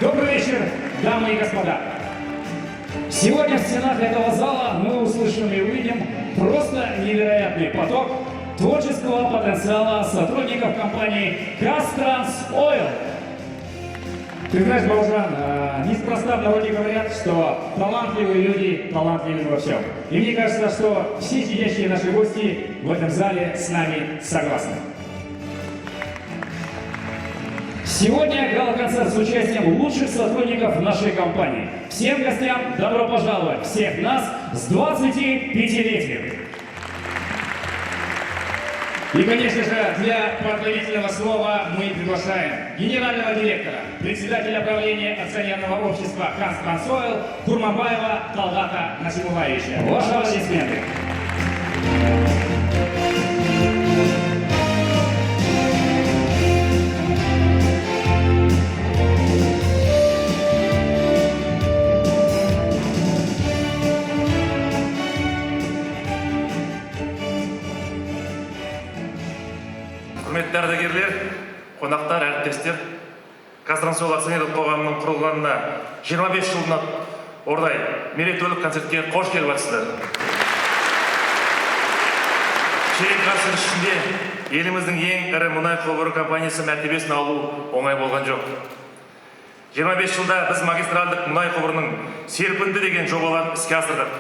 Добрый вечер, дамы и господа. Сегодня в стенах этого зала мы услышим и увидим просто невероятный поток творческого потенциала сотрудников компании Казтрансойл. Ты знаешь, Баужан, неспроста в народе говорят, что талантливые люди талантливы во всем. И мне кажется, что все сидящие наши гости в этом зале с нами согласны. Сегодня гала-концерт с участием лучших сотрудников нашей компании. Всем гостям добро пожаловать, всех нас с 25-летием. И, конечно же, для подготовительного слова мы приглашаем генерального директора, председателя правления акционерного общества Казтрансойл Курманбаева Талгата Насимулаевича. Ваши аплодисменты. Құрметті ардагерлер, қонақтар, әріптестер, Казтрансойл акционерлік қоғамының құрылғанына 25 жылына орай мерейтойлық концертке қош келіп жатсыздар. Ширек ғасыр ішінде еліміздің ең ірі мұнай құбыры компаниясы мәртебесін алу оңай болған жоқ. 25 жылда біз магистральдық мұнай құбырының серпінді деген жобаларын іске асырдық.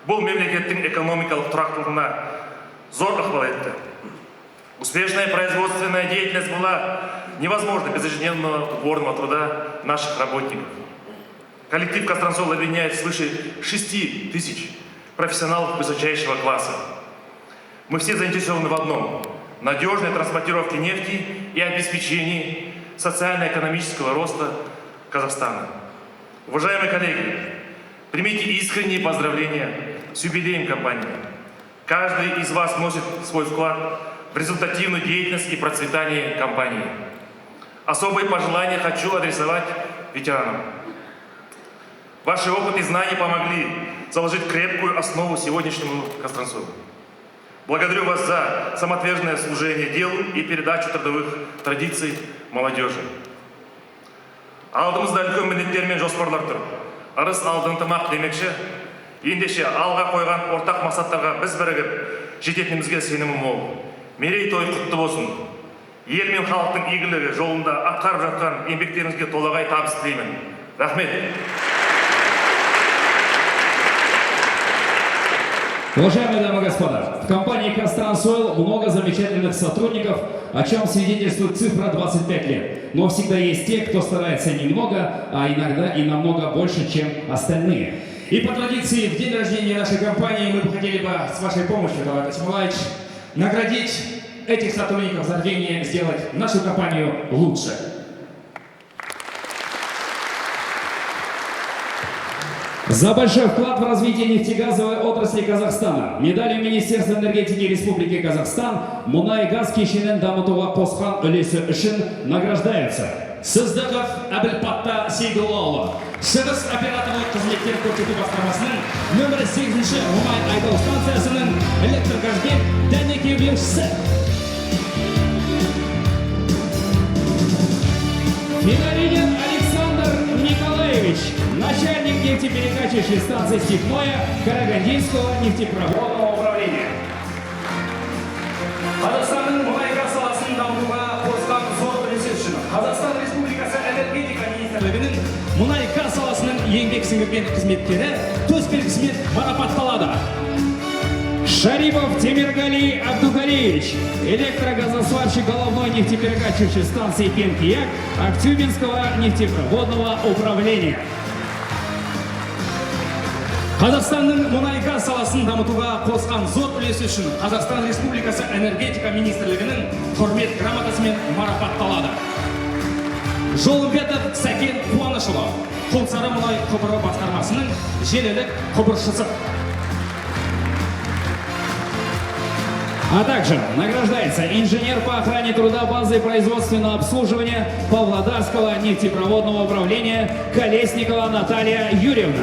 Бұл мемлекеттің экономикалық тұрақтылығына зор ықпал етті. Успешная производственная деятельность была невозможна без ежедневного упорного труда наших работников. Коллектив Казтрансойл объединяет свыше 6 тысяч профессионалов высочайшего класса. Мы все заинтересованы в одном – надежной транспортировке нефти и обеспечении социально-экономического роста Казахстана. Уважаемые коллеги, примите искренние поздравления с юбилеем компании. Каждый из вас вносит свой вклад в результативную деятельность и процветание компании. Особые пожелания хочу адресовать ветеранам. Ваши опыт и знания помогли заложить крепкую основу сегодняшнему Казтрансойлу. Благодарю вас за самоотверженное служение делу и передачу трудовых традиций молодежи. Алдымызда үлкен міндеттер мен жоспарлар тұр. Ырыс алды ынтымақ демекші, ендеше алға қойған ортақ мақсаттарға біз бірігіп жететінімізге сенімім мол. Мерейтой құтты болсын. Ел мен халықтың игілігі жолында атқарып жатқан еңбектеріңізге толағай табыс тілеймін. Рахмет. Уважаемые дамы и господа, в компании Казтрансойл много замечательных сотрудников, о чем свидетельствует цифра 25 лет. Но всегда есть те, кто старается немного, а иногда и намного больше, чем остальные. И по традиции, в день рождения нашей компании мы бы хотели бы с вашей помощью, Талгат Насимулаевич, наградить этих сотрудников за рвение сделать нашу компанию лучше. За большой вклад в развитие нефтегазовой отрасли Казахстана медалью Министерства энергетики Республики Казахстан мұнай газ кешенін дамытуға қосқан үлесі үшін награждаются Сыздықов Әбілпатта Сейдуллаұлы, Шығыс операторлық қызметтер көрсету басқармасының нөмірі 8-ші мұнай айдау станциясының электргазбен дәнекерлеушісі. Федоринин Александр Николаевич, начальник нефтеперекачивающей станции «Степное» Карагандинского нефтепроводного управления. Қазақстанның мұнай газ саласын дамытуға қосқан зор үлесі үшін Қазақстан Республикасы энергетика министрлігінің мұнай газ саласының еңбек сіңірген қызметкері төсбелгісімен марапатталады. Шарипов Темиргалий Абдугалиевич, электрогазосварщик головной нефтеперекачивающей станции Пенкияк Актюбинского нефтепроводного управления. Қазақстанның мұнай газ саласын дамытуға қосқан зор үлесі үшін Қазақстан Республикасы энергетика министрлігінің құрмет грамотасымен марапатталады. Жолымбетов Сәкен Қуанышұлы, Құлсары мұнай құбыры басқармасының желілік құбыршысы. А также награждается инженер по охране труда базы производственного обслуживания Павлодарского нефтепроводного управления Колесникова Наталья Юрьевна.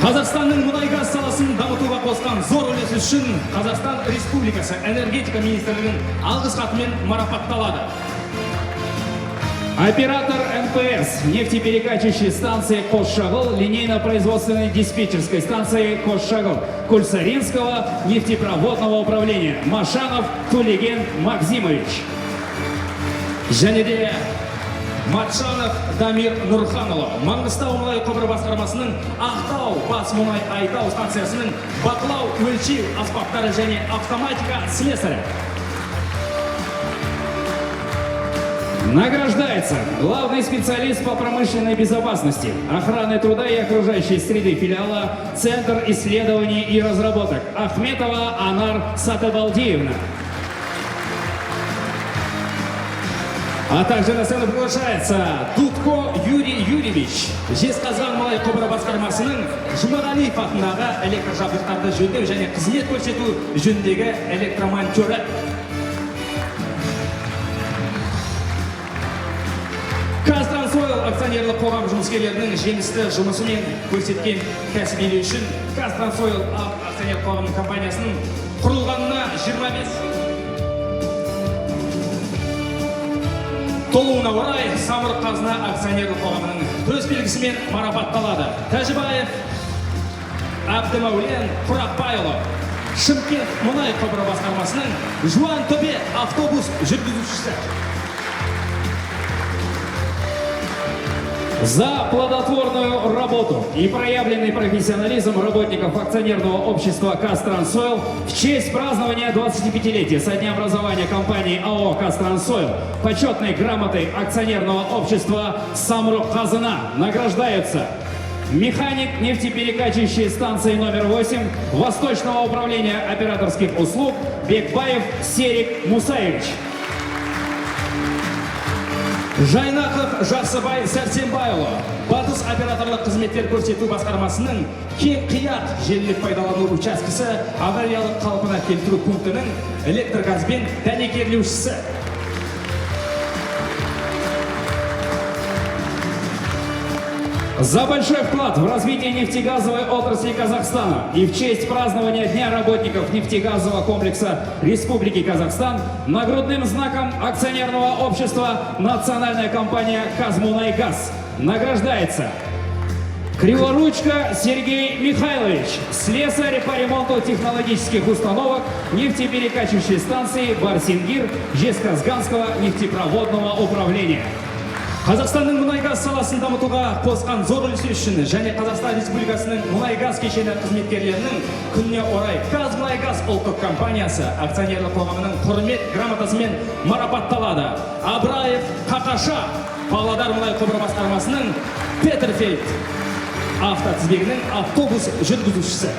Қазақстанның мұнай газ саласын дамытуға қосқан зор үлесі үшін Қазақстан Республикасы энергетика министрлігінің алғыс хатымен марапатталады. Оператор НПС нефтеперекачивающей станции Косшагыл, линейно-производственной диспетчерской станции Косшагыл, Кульсаринского нефтепроводного управления Машанов Тулеген Максимович. Және де Матшанов Дамир Нұрханұлы, Маңғыстау мұнай құбыры басқармасының Ақтау бас мұнай айдау станциясының бақылау, өлшеу аспаптары және автоматика слесарі. Награждается главный специалист по промышленной безопасности, охраны труда и окружающей среды филиала Центр исследований и разработок Ахметова Анар Сатыбалдиевна. А также на сцену приглашается Дудко Юрий Юрьевич, Жезқазған мұнай құбыры басқармасының Жұмағалиев атындағы электр жабдықтарды жөндеу және қызмет көрсету жөніндегі электромонтері. Казтрансойл акционерлік қоғам жұмыскерлерінің жемісті жұмысымен көрсеткен кәсібилігі үшін Казтрансойл акционерлік қоғам компаниясының құрылғанына 25 толуына орай Самұрық Қазына акционерлік қоғамының төс белгісімен марапатталады. Тәжібаев Әбдімәулен Құрақбайұлы, Шымкент мұнай құбыры басқармасының Жуан Төбе автобус жүргізушісі. За плодотворную работу и проявленный профессионализм работников акционерного общества «Казтрансойл» в честь празднования 25-летия со дня образования компании АО «Казтрансойл» почетной грамотой акционерного общества «Самұрық Қазына» награждаются механик нефтеперекачивающей станции номер 8 Восточного управления операторских услуг Бекбаев Серик Мусаевич. Жайнақов Жақсыбай Сәрсенбайұлы, Батыс операторлық қызметтер көрсету басқармасының кең қият желілік пайдалану учаскесі авариялық қалпына келтіру пунктінің электр газбен дәнекерлеушісі. За большой вклад в развитие нефтегазовой отрасли Казахстана и в честь празднования Дня работников нефтегазового комплекса Республики Казахстан нагрудным знаком акционерного общества национальная компания «Казмунайгаз» награждается Криворучка Сергей Михайлович, слесарь по ремонту технологических установок нефтеперекачивающей станции Барсингир Жезқазғанского нефтепроводного управления. Қазақстанның мұнай-газ саласын дамытуға қосқан зор үлесі үшін және Қазақстан Республикасының мұнай-газ кешені қызметкерлерінің күніне орай Қазмұнайгаз ұлттық компаниясы акционерлік қоғамының құрмет грамотасымен марапатталады. Абраев Қақаша, Павлодар мұнай құбыры басқармасының Петерфельд автотізбегінің автобус жүргізушісі.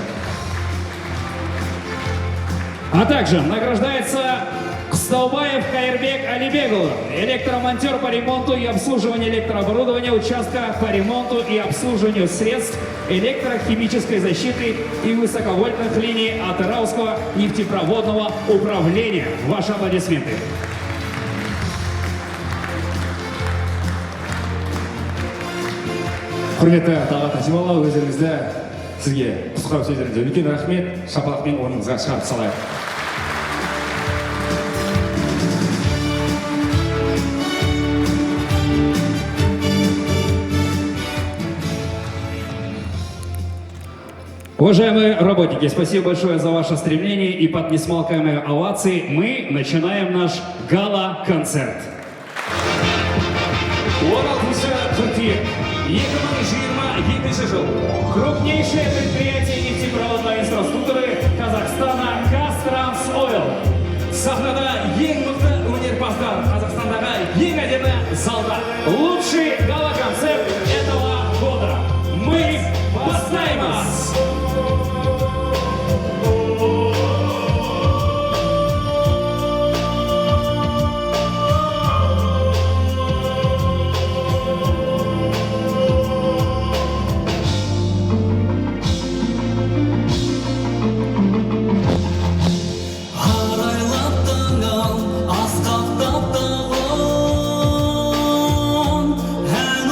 А также награждается Кыстаубаев Кайырбек Алибегұлы, электромонтер по ремонту и обслуживанию электрооборудования участка по ремонту и обслуживанию средств электрохимической защиты и высоковольтных линий Атырауского нефтепроводного управления. Ваши аплодисменты. Құрметті Талғат Әсемұлы, өздеріңізді сізге құттықтау сөздерінде үлкен рахмет, шапалақпен орныңызға шығарып салайық. Уважаемые работники, спасибо большое за ваше стремление и под несмолкаемые овации мы начинаем наш гала-концерт. Крупнейшее предприятие нефтепроводной инфраструктуры Казахстана Казтрансойл. Сахнада ең мықты өнерпаздар, Қазақстандағы ең әдемі залда. Лучший гала-концерт этого года. Мы бастаймас! Asqaqtap dağın, hän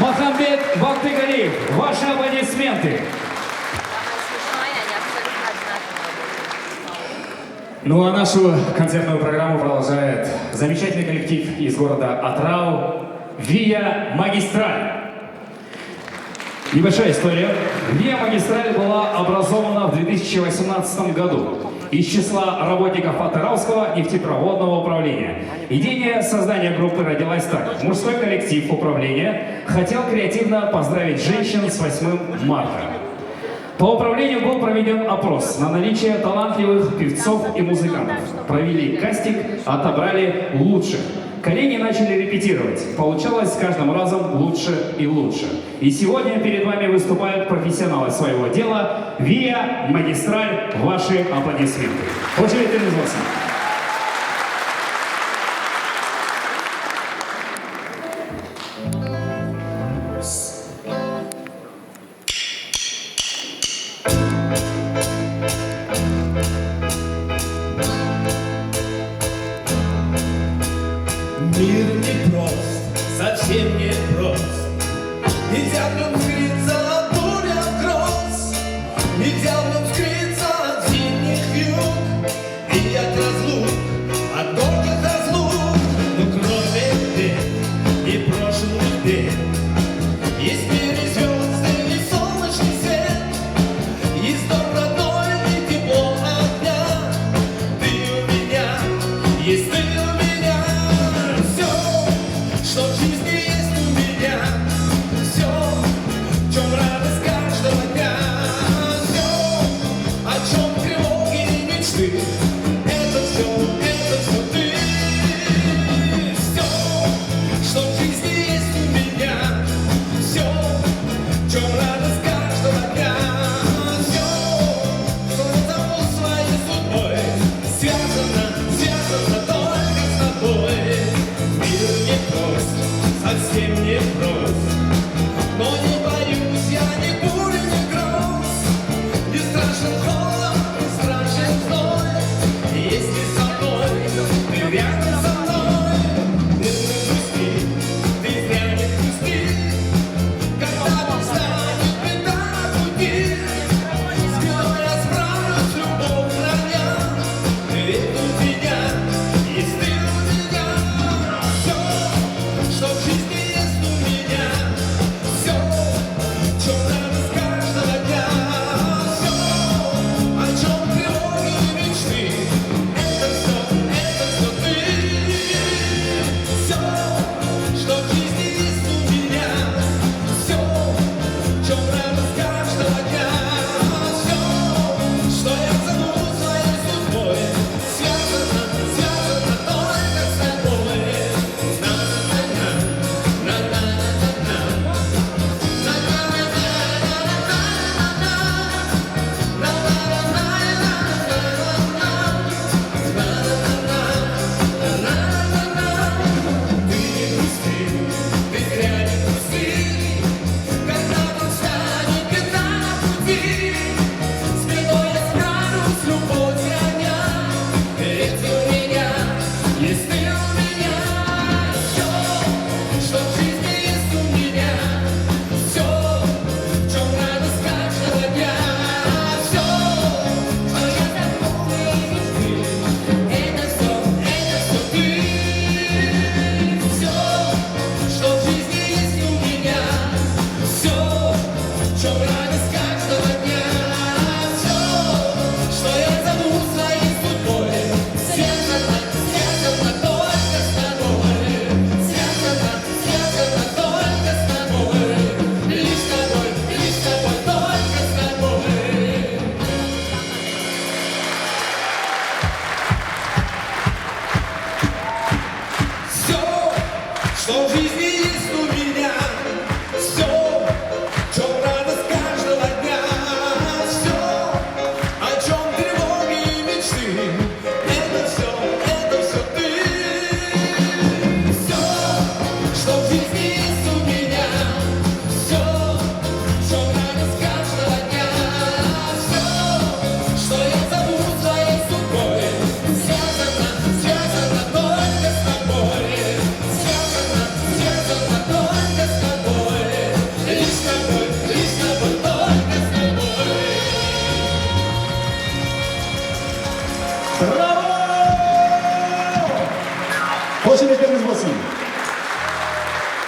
Махамбет Бактыгалиев, ваши аплодисменты. Ну а нашу концертную программу продолжает замечательный коллектив из города Атрау «Виа Магистраль». Небольшая история. «Виа Магистраль» была образована в 2018 году из числа работников Атырауского нефтепроводного управления. Идея создания группы родилась так. Мужской коллектив управления хотел креативно поздравить женщин с 8 марта. По управлению был проведен опрос на наличие талантливых певцов и музыкантов. Провели кастинг, отобрали лучших. Коллеги начали репетировать. Получалось с каждым разом лучше и лучше. И сегодня перед вами выступают профессионалы своего дела. «Виа Магистраль», ваши аплодисменты. Очередь реализоваться. Мир непрост, совсем непрост. Нельзя в нем скрыться от буря гроз, нельзя в нем скрыться от зимних юг и от разлук, от горьких разлук. Но кроме бед и прошлых бед есть в мире звезды и солнечный свет, есть дом родной и тепло огня. Ты у меня, есть ты у меня. Что в жизни есть у меня, все, в чем радость каждого дня, все, о чем тревоги и мечты, это все ты. Все, что в жизни есть у меня, все, в чем радость каждого дня, все, что зову своей судьбой, связано только с тобой. Мир непрост, совсем непрост, но не боюсь я ни бури, ни гроз, не страшен холод, не страшен зной, если со мной, ты рядом со мной. Ты не грусти, ты зря не грусти, когда встанет беда на пути, с бедой я справлюсь, любовь храня. Ведь у тебя есть ты у меня, все, что в жизни есть у меня,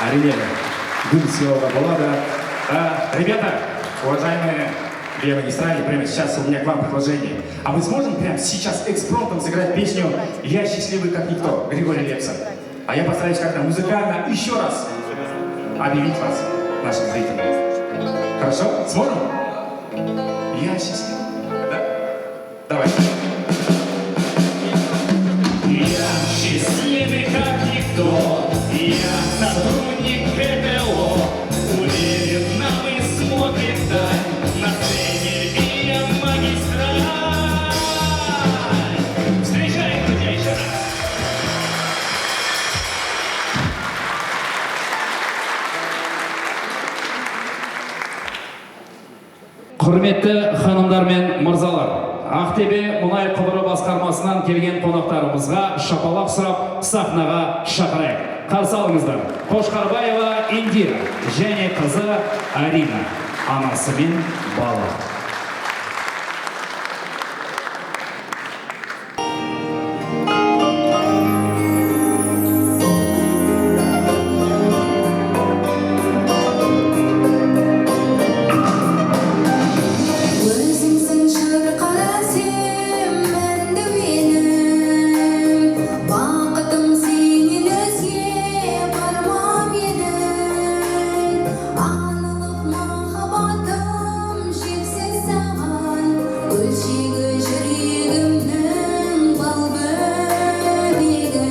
әрине гүл сыйлауға болады. Ребята, уважаемые две магистрали, прямо сейчас у меня к вам предложение. А мы сможем прямо сейчас экспромтом сыграть песню «Я счастливый как никто» Григория Лепса? А я постараюсь как-то музыкально еще раз объявить вас нашим зрителям. Хорошо? Сможем? Я счастлив. Да? Давай. Я счастливый как никто, я сотрудник ГТО, уверен, на вы смотрит вдаль, на сцене Виа Магистраль. Встречаем, друзья, еще раз. Құрметті ханымдар мен мырзалар, Ақтөбе мұнай құбыры басқармасынан келген қонақтарымызға шапалақ сұрап сахнаға шақырайық. Қарсы алыңыздар. Қошқарбаева Индира және қызы Арина, анасы мен бала. Өзіңсің шырқала сен мәңгі менің, бақытым сенен өзге бар ма менің, анылық махаббатым шексіз саған, өлшегі жүрегімнің бал бөлегі.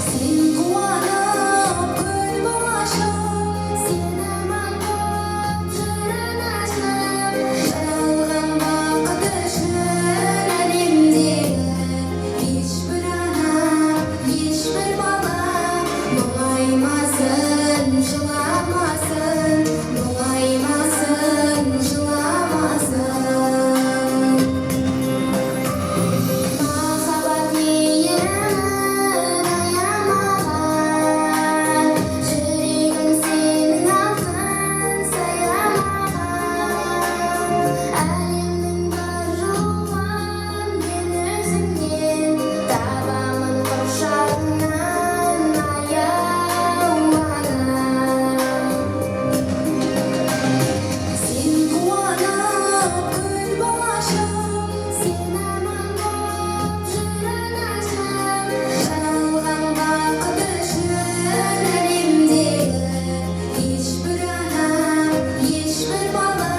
Сен қуанып күл болашақ, сен аман болып жүрін ашып, жалған бақыт үшін әлемдегі ешбір ана, ешбір бала мұңаймасын, жыламасын, мұңаймасын, жыламасын. Махаббат мейірімін аямаған, жүрегім сенің алтын сайламаған, әлемнің бар руын мен өзіңнен табамын құшағыңнан аяуланып. Сен қуанып күл болашақ, сен аман болып жүрін ашып, жалған бақыт үшін әлемдегі ешбір ана, ешбір бала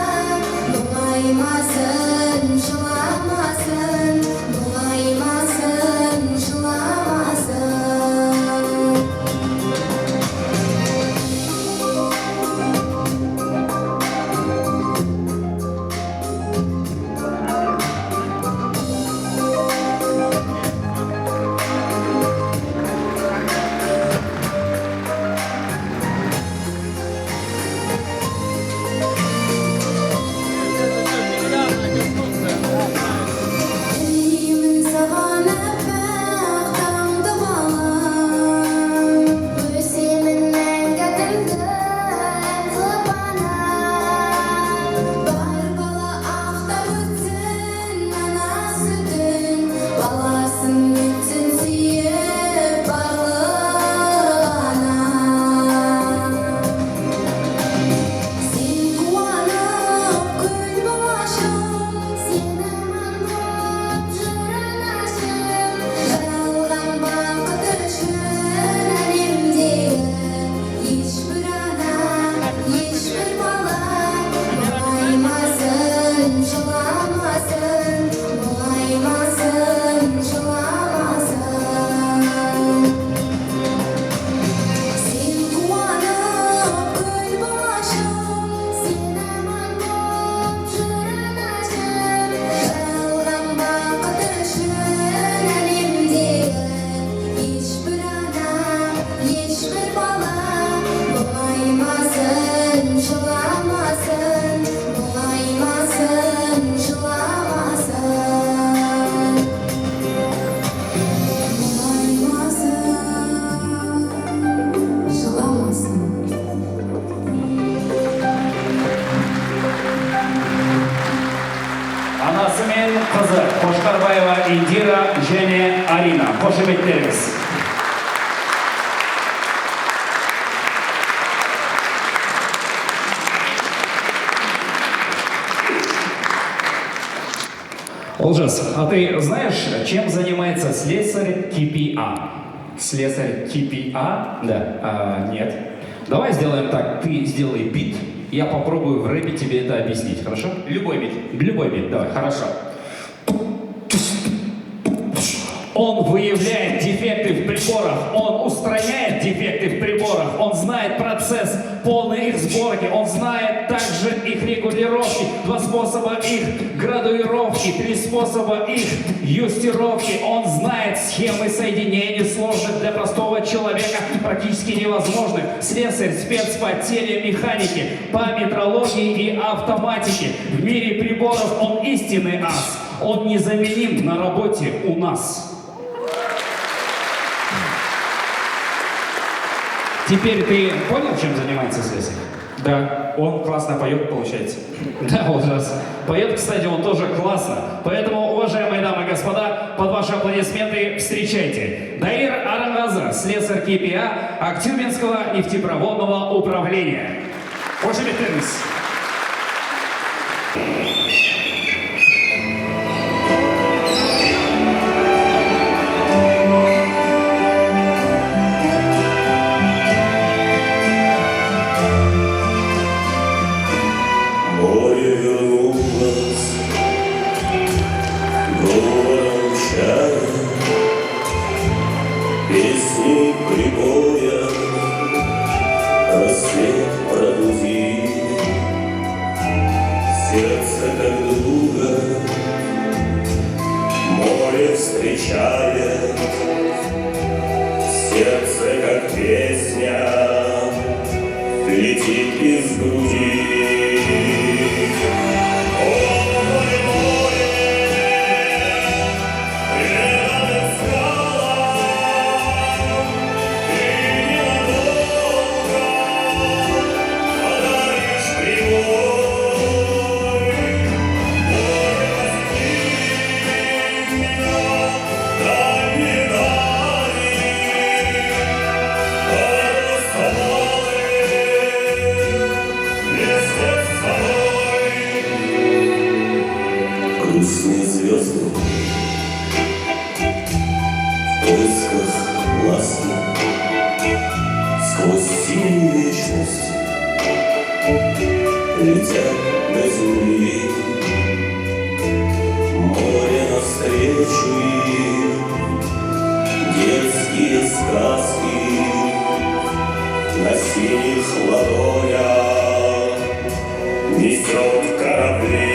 мұңаймасын, жыламасын, мұңаймасын, жыламасын. Тілеймін саған аппақ таңды балам, өсемін мәңгі атыңды қылып анам. Бар бала ақтап өтсін ана сүтін, баласын өтсін сүйіп барлық ана. Сен қуанып күл болашақ, сен аман болып жүрін ашып, жалған бақыт үшін әлемдегі ешбір ана, ешбір бала мұңаймасын, жыламасын, мұңаймасын, жыламасын. Сен қуанып күл болашақ, сен аман болып жүрін ашып, жалған бақыт үшін әлемдегі ешбір ана, ешбір бала мұңаймасын, жыламасын, мұңаймасын, жыламасын. Мұңаймасын, жыламасын. Анасы мен қызы Қошқарбаева Индира және Арина. Қошеметтеріңіз. Олжас, а ты знаешь, чем занимается слесарь КПА? Слесарь КПА? Да. Нет. Давай сделаем так. Ты сделай бит, я попробую в рэпе тебе это объяснить, хорошо? Любой бит. Любой бит, давай, хорошо. Он выявляет дефекты в приборах, он устраняет дефекты в приборах, он знает процесс полной их сборки, он знает также их регулировки, 2 способа их градуировки, 3 способа их юстировки, он знает схемы соединений сложных для простого человека, практически невозможных. Слесарь, спец по телемеханике, по метрологии и автоматике. В мире приборов он истинный ас, он незаменим на работе у нас. Теперь ты понял, чем занимается слесарь? Да, он классно поет, получается. Да, ужас. Поет, кстати, он тоже классно. Поэтому, уважаемые дамы и господа, под ваши аплодисменты встречайте. Даир Аранғазы, слесарь КПА Актюбинского нефтепроводного управления. Қош келдіңіз. Море вернулось говором чая, песни прибоя, рассвет пробуди, сердце как друга, море встречает, сердце как песня летит из груди. Грустные звезды в поисках ласки сквозь синюю вечность летят до земли. Море навстречу им, детские сказки на синих ладонях несет корабли.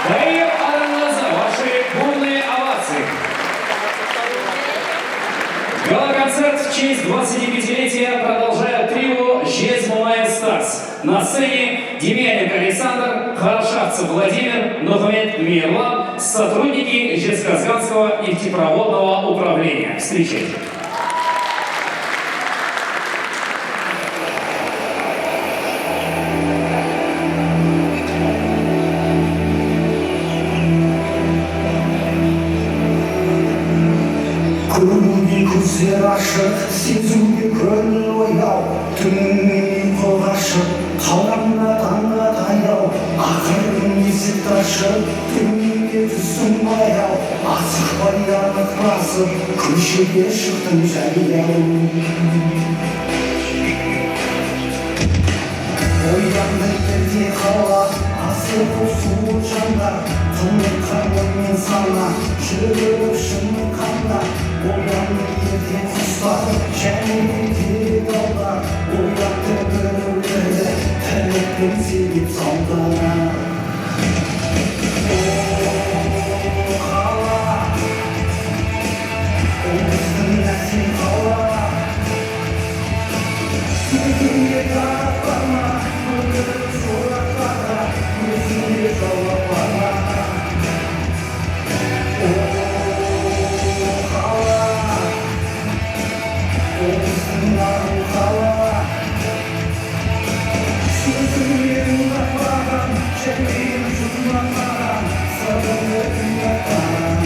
Даир Аранғазы, ваши бурные овации. Гала-концерт в честь 25-летия продолжает трио «Жез Мулай Стас». На сцене Демьяненко Александр, Хорошавцев Владимир, Нухмед Мирлан, сотрудники Жезказганского нефтепроводного управления. Встречайте. Клубнику все ваших сезімге көңіл ояу түннен ұйқы қашып қалғанына таңға таяу ақырын есікті ашып төменге түстім баяу асықпай анық басып көшеге шықтым жаяу оянды ерте қала асығып суық жандар тымырқан оймен сана жүріп шын қанда оянды ерте құстар және де талдар оятты біреулерді тірлікпен себеп салдана қала ол біздің әсем қала өзіңе тағат бар ма өмір сұрақтарға өзіңе жауап бар ма қала ол біздің ару қала сөзіңнен ұнатпаған жәнен жұмбатпаған сырыңды ұнатпаған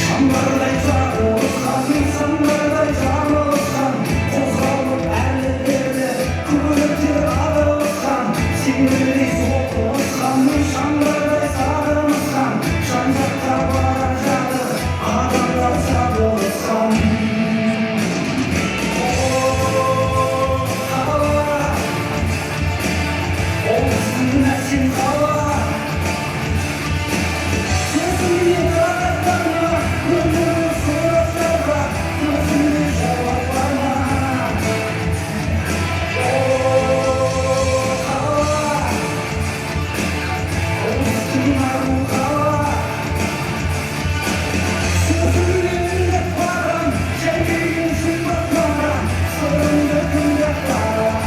шамдардай жарылысқан сандардай жарылысқан қозғалып әлі бері көліктер адылысқан сендердей соғылысқан шамдардай сағылысқан жан жаққа бара жатыр адамдар сағылысқан қала ол біздің әсем қала сөзіңе тағат бар ма өмір сұрақтарға өзіңе жауап бар ма қала ол біздің ару қала сөзіңе ұнатпаған жәнен жұмбатпаған сырыңды тыңдатпаған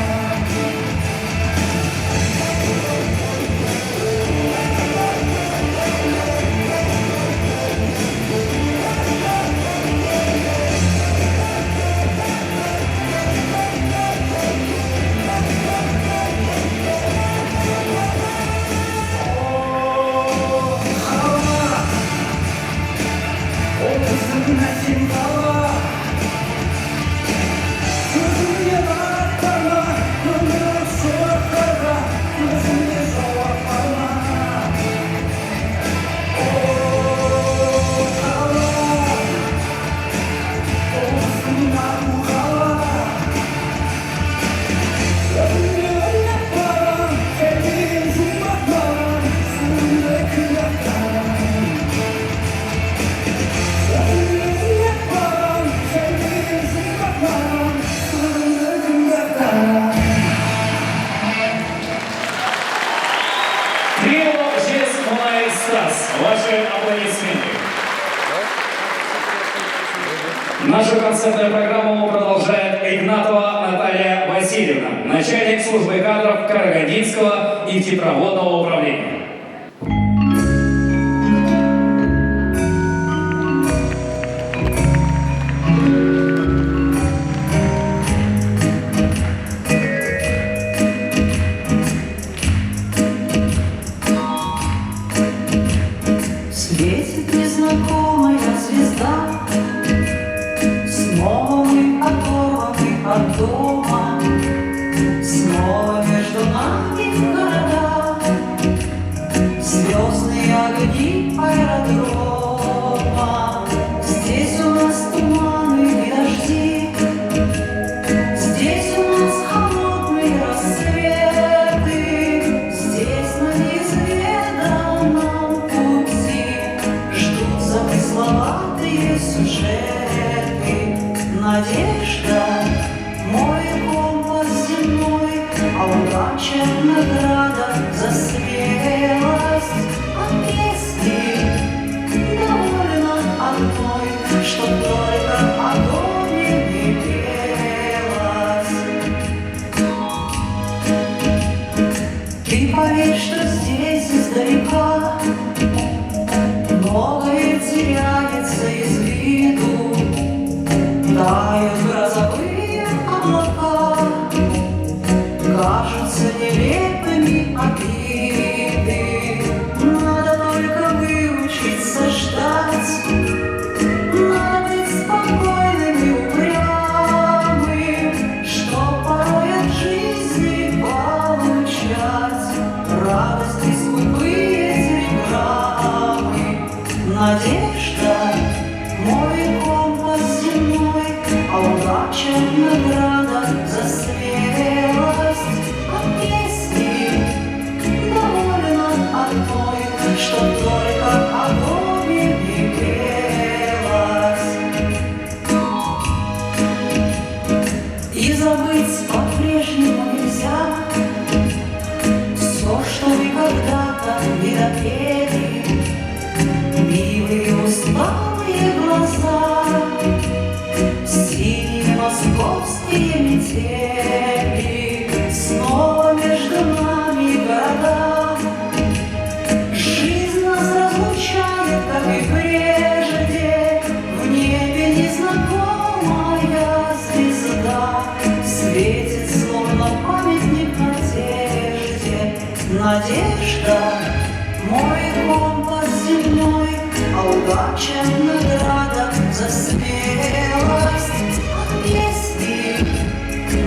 ол біздің әсем қала сөзіңе тағат бар ма өмір сұрақтарға өзіңе жауап бар ма қала ол біздің ару қала өзіңе ұнатпаған жәнен жұмбатпаған сырыңды күлдатпаған Трио «Жест Мунай Стас». Ваши аплодисменты. Нашу концертную программу продолжает Игнатова Наталья Васильевна, начальник службы кадров Карагандинского нефтепроводного управления. Светит незнакомая звезда, снова мы оторваны от дома, снова между нами города, звездные огни аэродрома. Здесь у нас туманы и дожди, здесь у нас холодные рассветы, здесь на неизведанном пути ждут замысловатые сюжеты. Надежда, мой компас земной, а удача награда за смелость. От песни довольно одной, что только огонь не пелась. Ты поверь, что здесь издалека многое теряется из виду, тают грозовые облака, кажутся нелепыми обиды. быть по-прежнему нельзя. Все, что вы когда-то не допели, милые усталые глаза, синие московские метели, снова между нами города. Жизнь нас разлучает, как и прежде, в небе незнакомая звезда светит, словно памятник надежде. Надежда, мой компас земной, а удача награда за смелость. От песни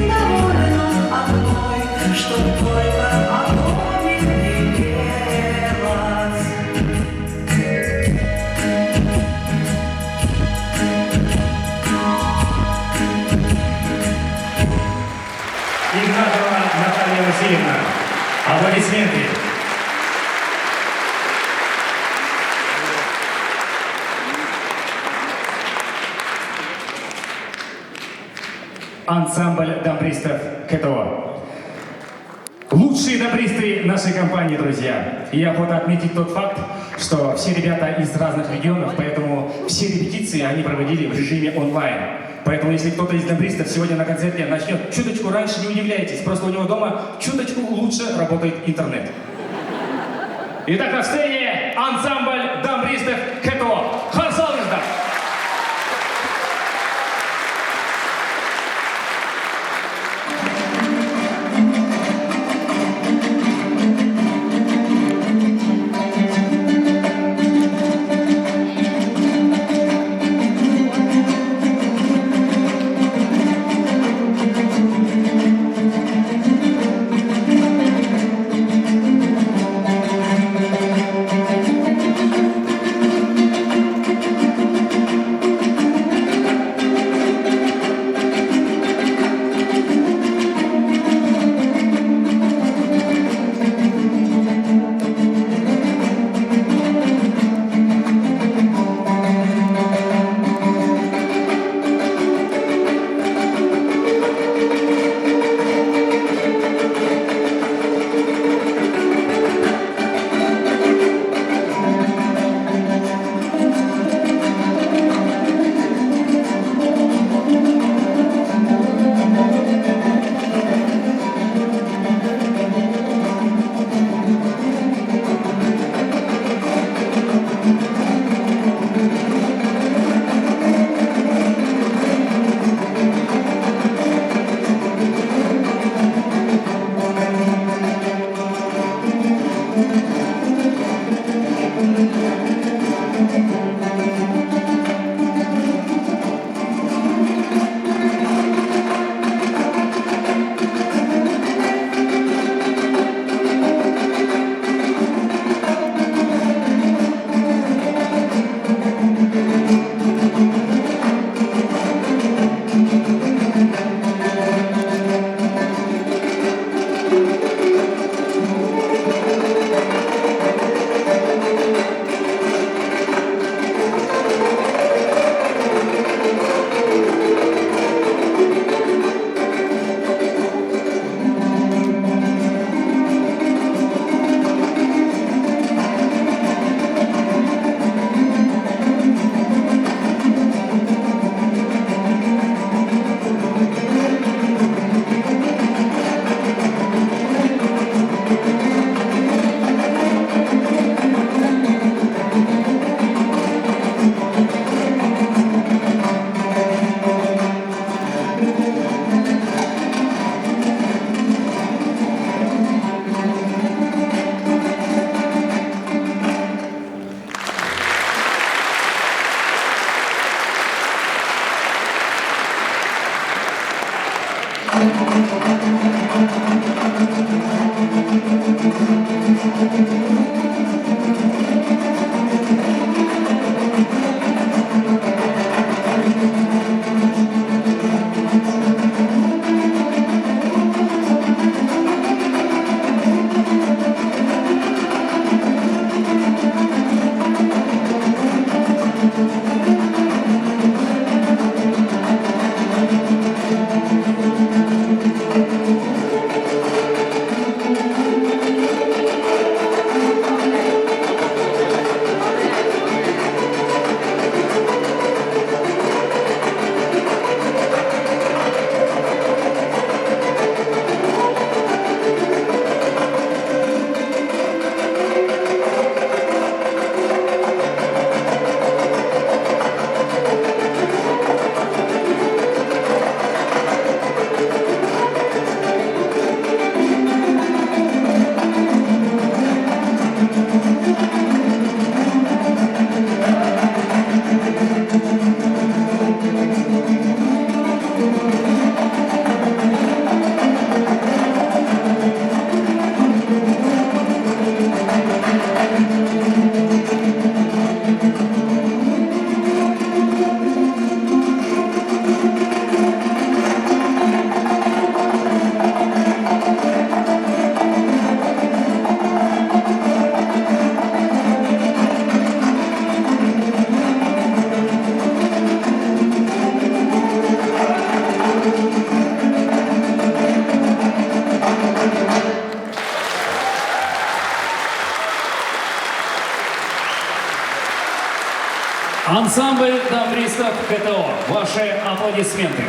довольно одной, чтоб только о доме не пелось. Игнатова Наталья Васильевна. Аплодисменты. Ансамбль дамбристов КТО. Лучшие дамбристы нашей компании, друзья. И я охота отметить тот факт, что все ребята из разных регионов, поэтому все репетиции они проводили в режиме онлайн. Поэтому если кто-то из дамбристов сегодня на концерте начнет чуточку раньше, не удивляйтесь, просто у него дома чуточку лучше работает интернет. Итак, на сцене ансамбль дамбристов КТО. Харсалыздар! Ансамбль тамбристов КТО. Ваши аплодисменты.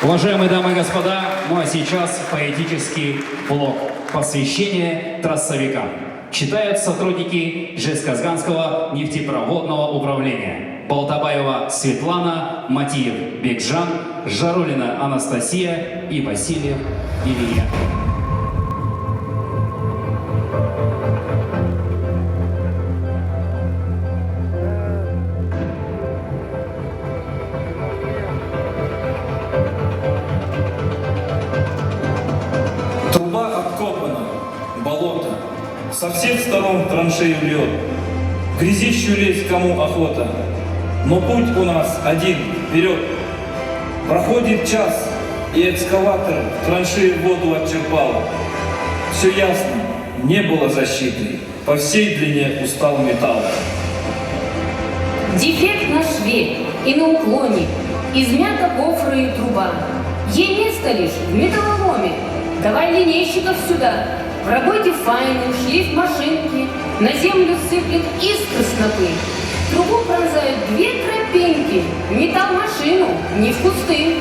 Уважаемые дамы и господа, ну а сейчас поэтический блок посвящения трассовикам. Читают сотрудники Жезказганского нефтепроводного управления. Болтабаева Светлана, Матиев Бекжан, Жарулина Анастасия и Васильев Илья. Труба откопана, болото, со всех сторон траншею лед. В грязищу лезть кому охота, но путь у нас один, вперед. Проходит час, и экскаватор в траншею воду отчерпал. Все ясно, не было защиты, по всей длине устал металл. Дефект на шве и на уклоне, измята гофра и труба. Ей место лишь в металлоломе. Давай линейщиков сюда, в работе файну, шлиф машинки, на землю сыплет искры снопы. Трубу пронзают две тропинки, металл машину, не в кусты.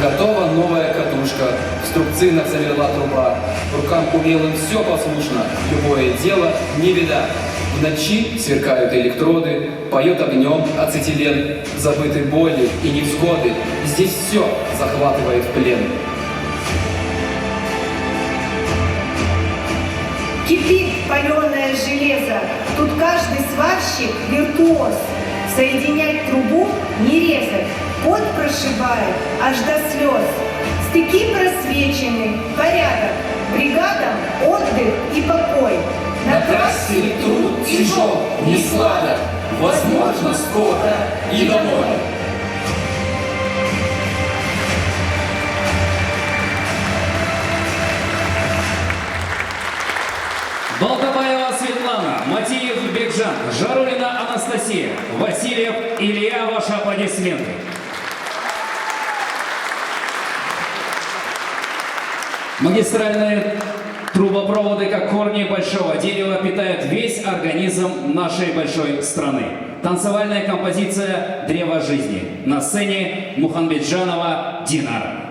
Готова новая катушка, в струбцинах замерла труба. Рукам умелым все послушно, любое дело не беда. В ночи сверкают электроды, поет огнем ацетилен. Забыты боли и невзгоды, здесь все захватывает в плен. Кипит паленое железо, тут каждый сварщик виртуоз. Соединять трубу не резать, пот прошибает аж до слез. Стыки просвечены, порядок, бригадам отдых и покой. На трассе труд тяжел, не сладок, возможно, скоро и домой. Болтабаева Светлана, Матиев Бекжан, Жарулина Анастасия, Васильев Илья, ваши аплодисменты. Магистральные трубопроводы, как корни большого дерева, питают весь организм нашей большой страны. Танцевальная композиция «Древо жизни». На сцене Мухамбетжанова Динара.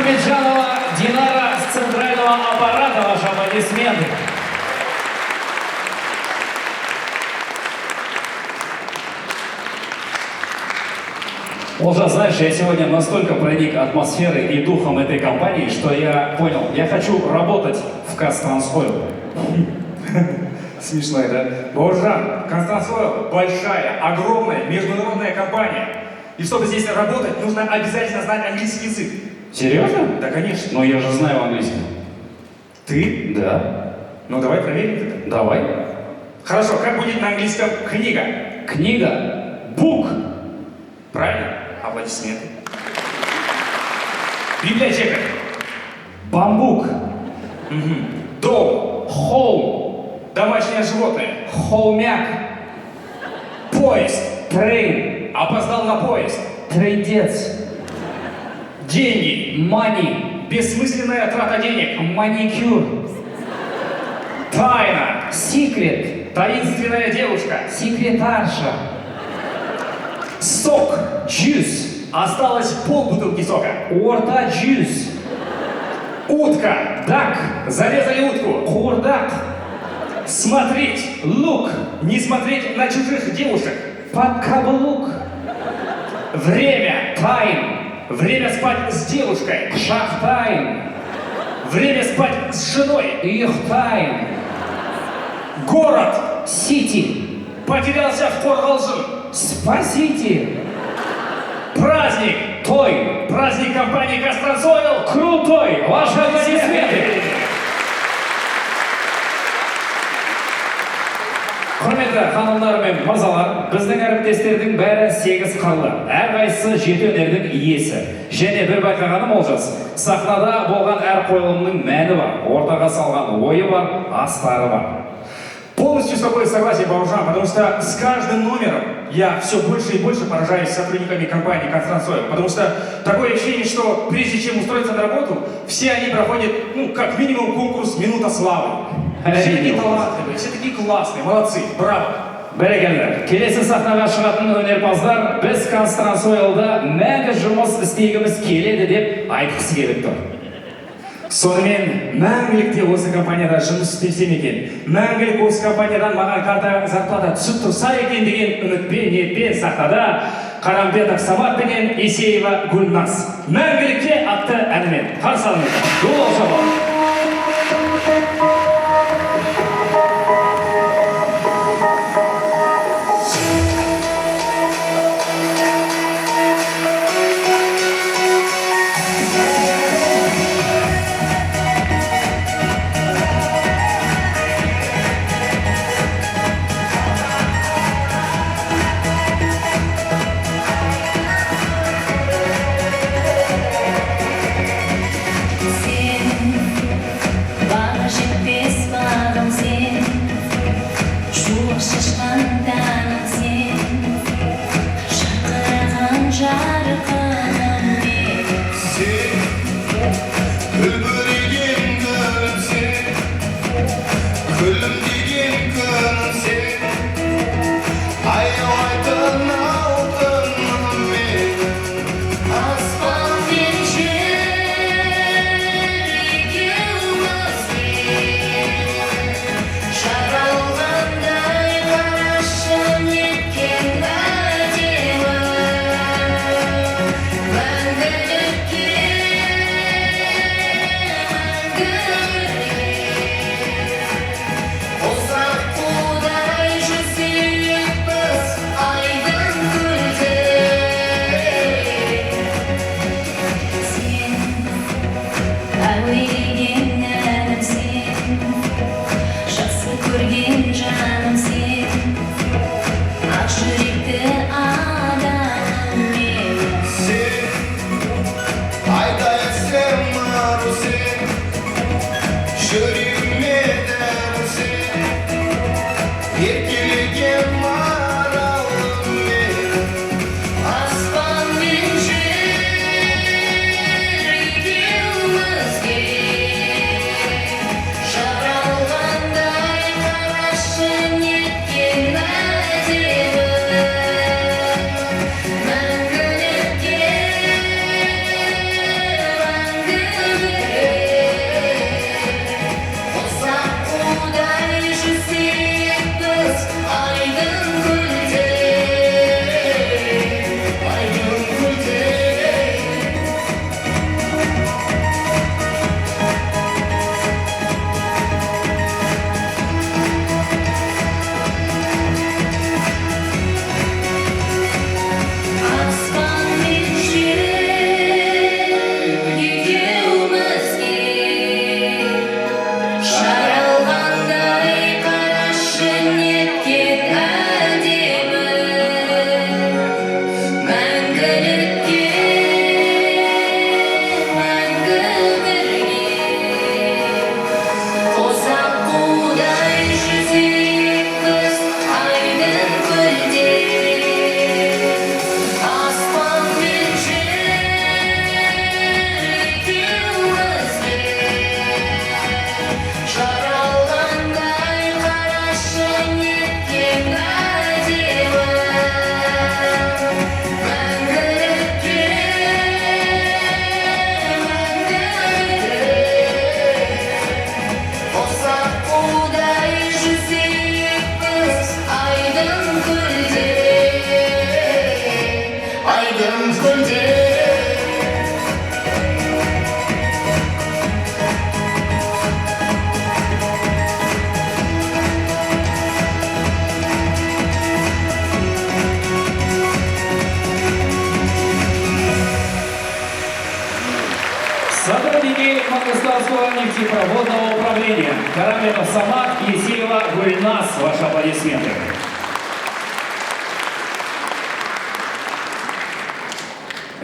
Мухамеджанова Динара с центрального аппарата. Ваши аплодисменты. Олжа, знаешь, я сегодня настолько проник атмосферой и духом этой компании, что я понял, я хочу работать в Казтрансойл. Смешно, да? Бауыржан, Казтрансойл большая, огромная международная компания. И чтобы здесь работать, нужно обязательно знать английский язык. Серьезно? Да, конечно. Но я же знаю английский. Ты? Да. Ну давай проверим это. Давай. Хорошо, как будет на английском книга? Книга. Бук. Правильно? Аплодисменты. Библиотека. Бамбук. Дом. Хоум. Домашнее животное. Холмяк. Поезд. Трейн. Опоздал на поезд. Трындец. Деньги. Мани. Бессмысленная трата денег. Маникюр. Тайна. Секрет. Таинственная девушка. Секретарша. Сок. Джюс. Осталось полбутылки сока. Орта джюс. Утка. Дак. Зарезали утку. Курдак. Смотреть. Лук. Не смотреть на чужих девушек. Под каблук. Время. Тайм. Время спать с девушкой. Шахтайм. Время спать с женой. Их тайм. Город. Сити. Потерялся в Поргалжин. Спасите. Праздник. Той. Праздник компании Казтрансойл. Крутой. Ваши аплодисменты. Құрметті ханымдар мен мырзалар, біздің әріптестердің бәрі 8 қырлы, әрқайсысы 7 өнердің иесі. Және бір байқағаным Олжас, сахнада болған әр қойылымның мәні бар, ортаға салған ойы бар, астары бар. Полностью с тобой согласен, Бауыржан, потому что с каждым номером я все больше и больше поражаюсь сотрудниками компании Казтрансойл, потому что такое ощущение, что прежде чем устроиться на работу, все они проходят, как минимум конкурс «Минута славы». Все такие талантливые, все такие классные, молодцы, браво! Бәрекелді. Келесі сахнаға шығатын өнерпаздар біз Казтрансойлда мәңгі жұмыс істегіміз келеді деп айтқысы келіп тұр. Сонымен, мәңгілікте осы компанияда жұмыс істесем екен, мәңгілік осы компаниядан маған карта зарплата түсіп тұрса екен деген үмітпен, ниетпен сахнада Қарамбетов Самат пенен Есеева Гүлназ. Мәңгілікке атты әнімен. Қарсы алыңыздар. Жол алшабы. Сотрудники Мангостауского нефтепроводного управления Караметов Самат и Силова Гульнас. Ваши аплодисменты.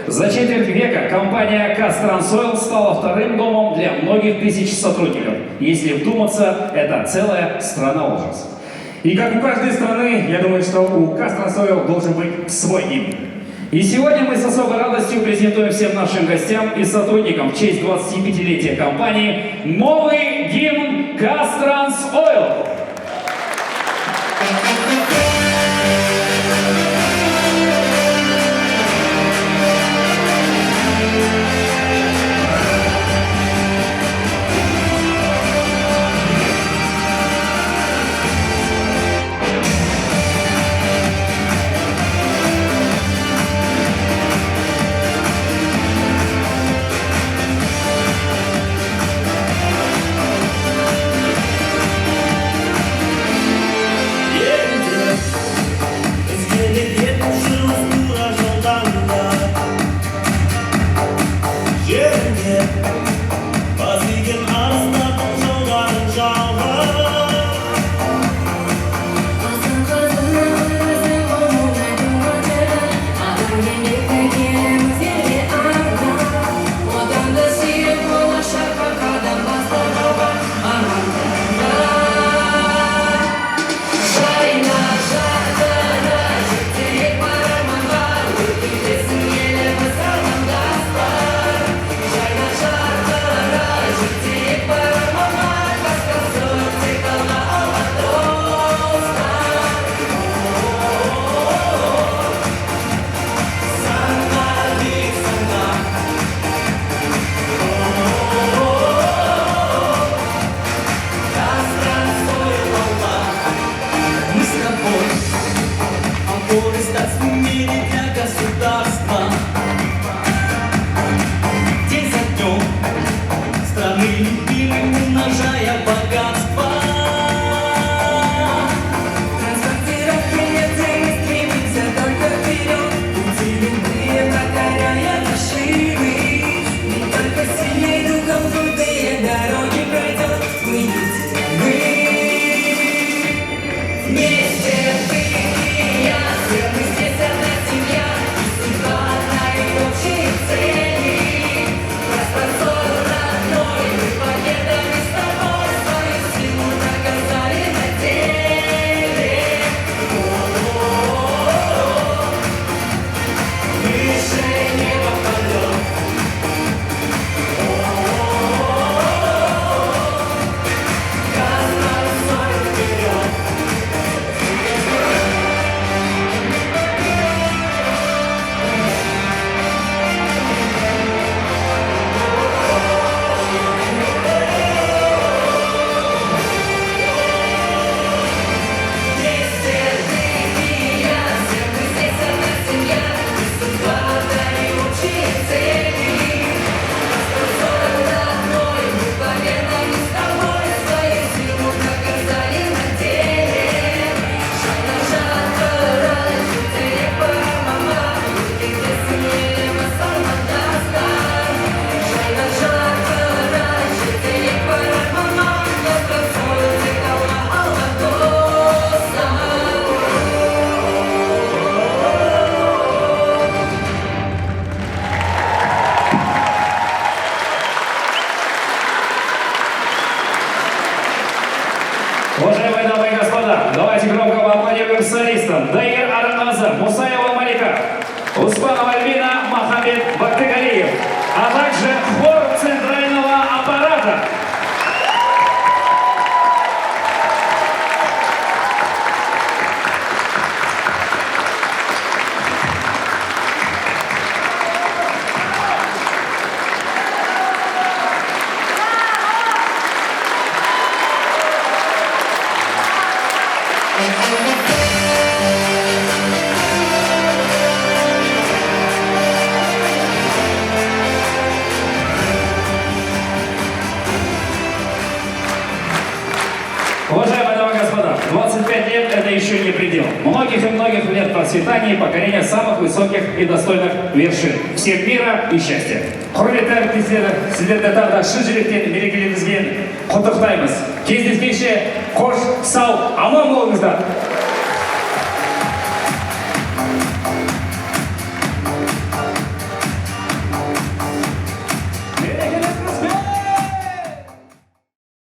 За четверть века компания «Казтрансойл» стала вторым домом для многих тысяч сотрудников. Если вдуматься, это целая страна ужас. И как у каждой страны, я думаю, что у «Казтрансойл» должен быть свой гимн. И сегодня мы с особой радостью презентуем всем нашим гостям и сотрудникам в честь 25-летия компании новый гимн «Казтрансойл». Уважаемые дамы и господа, давайте громко поаплодируем солистам. Даир Араназа, Мусаева Малика, Успанова Альбина, Махамед Бактыгалиев, а также хор центрального аппарата. еще не предел. Многих и многих лет процветания и покорения самых высоких и достойных вершин. Всем мира и счастья. Құрметті әріптестер, сіздерді тағы да шын жүректен мерекелеріңізбен құттықтаймыз. Кездескенше қош, сау, аман болыңыздар.